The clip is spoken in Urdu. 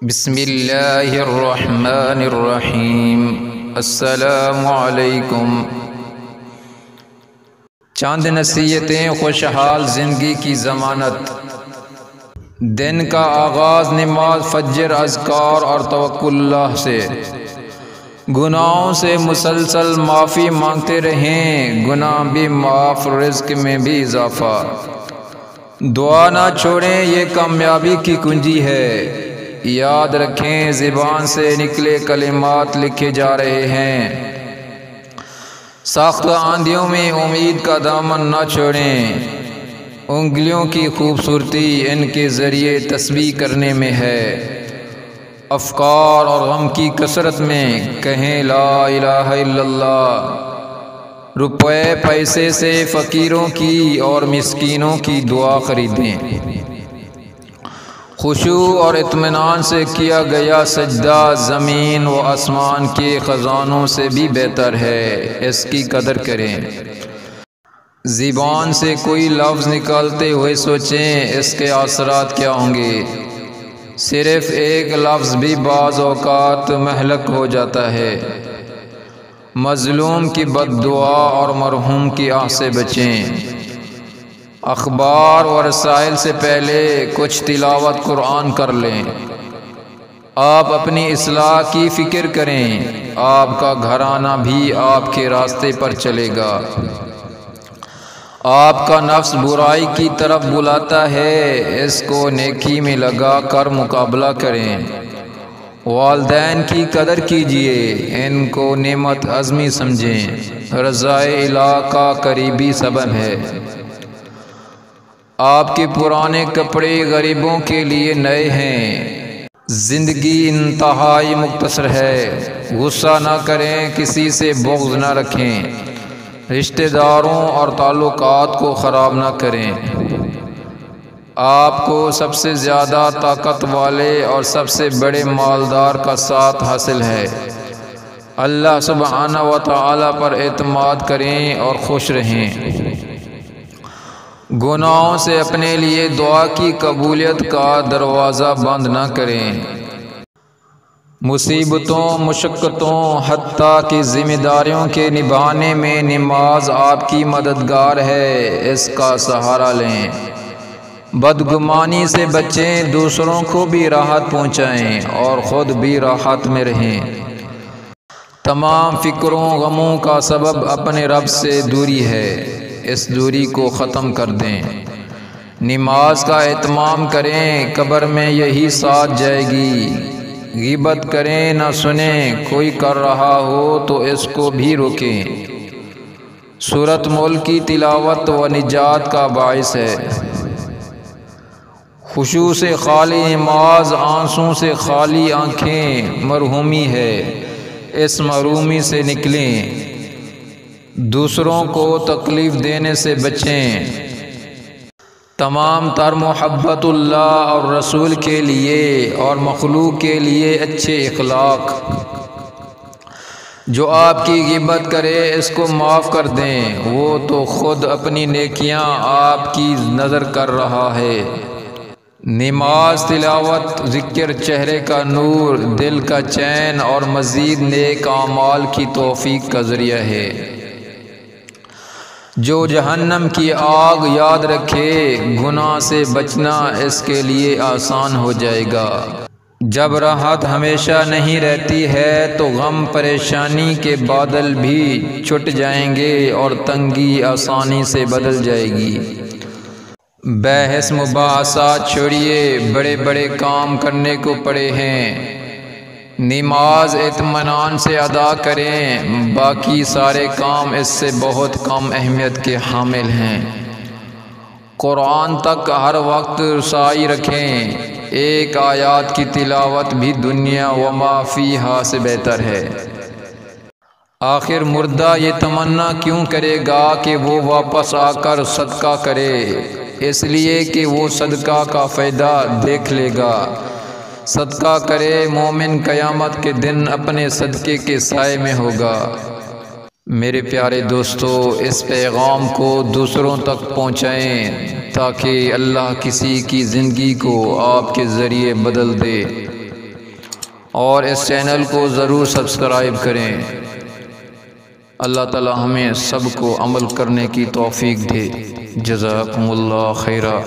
بسم اللہ الرحمن الرحیم۔ السلام علیکم۔ چند نصیحتیں خوشحال زندگی کی ضمانت۔ دن کا آغاز نماز، فجر، اذکار اور توکل اللہ سے۔ گناہوں سے مسلسل معافی مانگتے رہیں، گناہ بھی معاف، رزق میں بھی اضافہ۔ دعا نہ چھوڑیں، یہ کامیابی کی کنجی ہے۔ یاد رکھیں، زبان سے نکلے کلمات لکھے جا رہے ہیں۔ سخت آندھیوں میں امید کا دامن نہ چھوڑیں، انگلیوں کی خوبصورتی ان کے ذریعے تسبیح کرنے میں ہے۔ افکار اور غم کی کثرت میں کہیں لا الہ الا اللہ۔ روپے پیسے سے فقیروں کی اور مسکینوں کی دعا خریدیں۔ خشوع اور اطمینان سے کیا گیا سجدہ زمین و آسمان کے خزانوں سے بھی بہتر ہے، اس کی قدر کریں۔ زبان سے کوئی لفظ نکالتے ہوئے سوچیں اس کے اثرات کیا ہوں گے۔ صرف ایک لفظ بھی بعض اوقات مہلک ہو جاتا ہے۔ مظلوم کی بد دعا اور مرحوم کی آہ سے بچیں۔ اخبار و رسائل سے پہلے کچھ تلاوت قرآن کر لیں۔ آپ اپنی اصلاح کی فکر کریں، آپ کا گھرانہ بھی آپ کے راستے پر چلے گا۔ آپ کا نفس برائی کی طرف بلاتا ہے، اس کو نیکی میں لگا کر مقابلہ کریں۔ والدین کی قدر کیجیے، ان کو نعمت عظمی سمجھیں، رضائے الہ کا قریبی سبب ہے۔ آپ کے پرانے کپڑے غریبوں کے لیے نئے ہیں۔ زندگی انتہائی مختصر ہے، غصہ نہ کریں، کسی سے بغض نہ رکھیں، رشتہ داروں اور تعلقات کو خراب نہ کریں۔ آپ کو سب سے زیادہ طاقت والے اور سب سے بڑے مالدار کا ساتھ حاصل ہے۔ اللہ سبحانہ و تعالی پر اعتماد کریں اور خوش رہیں۔ گناہوں سے اپنے لیے دعا کی قبولیت کا دروازہ بند نہ کریں۔ مصیبتوں، مشقتوں، حتیٰ کہ ذمہ داریوں کے نبھانے میں نماز آپ کی مددگار ہے، اس کا سہارا لیں۔ بدگمانی سے بچیں، دوسروں کو بھی راحت پہنچائیں اور خود بھی راحت میں رہیں۔ تمام فکروں، غموں کا سبب اپنے رب سے دوری ہے، اس دوری کو ختم کر دیں۔ نماز کا اہتمام کریں، قبر میں یہی ساتھ جائے گی۔ غیبت کریں نہ سنیں، کوئی کر رہا ہو تو اس کو بھی روکیں۔ سورۃ ملک کی تلاوت و نجات کا باعث ہے۔ خشوع سے خالی نماز، آنسوں سے خالی آنکھیں مرحومی ہے، اس محرومی سے نکلیں۔ دوسروں کو تکلیف دینے سے بچیں۔ تمام تر محبت اللہ اور رسول کے لیے اور مخلوق کے لیے اچھے اخلاق۔ جو آپ کی غیبت کرے اس کو معاف کر دیں، وہ تو خود اپنی نیکیاں آپ کی نظر کر رہا ہے۔ نماز، تلاوت، ذکر چہرے کا نور، دل کا چین اور مزید نیک اعمال کی توفیق کا ذریعہ ہے۔ جو جہنم کی آگ یاد رکھے، گناہ سے بچنا اس کے لیے آسان ہو جائے گا۔ جب راحت ہمیشہ نہیں رہتی ہے تو غم پریشانی کے بادل بھی چھٹ جائیں گے اور تنگی آسانی سے بدل جائے گی۔ بحث مباحثات چھوڑیے، بڑے بڑے کام کرنے کو پڑے ہیں۔ نماز اطمینان سے ادا کریں، باقی سارے کام اس سے بہت کم اہمیت کے حامل ہیں۔ قرآن تک ہر وقت رسائی رکھیں، ایک آیات کی تلاوت بھی دنیا و ما فیہا سے بہتر ہے۔ آخر مردہ یہ تمنا کیوں کرے گا کہ وہ واپس آ کر صدقہ کرے؟ اس لیے کہ وہ صدقہ کا فائدہ دیکھ لے گا۔ صدقہ کرے مومن قیامت کے دن اپنے صدقے کے سائے میں ہوگا۔ میرے پیارے دوستو، اس پیغام کو دوسروں تک پہنچائیں تاکہ اللہ کسی کی زندگی کو آپ کے ذریعے بدل دے۔ اور اس چینل کو ضرور سبسکرائب کریں۔ اللہ تعالی ہمیں سب کو عمل کرنے کی توفیق دے۔ جزاکم اللہ خیرہ۔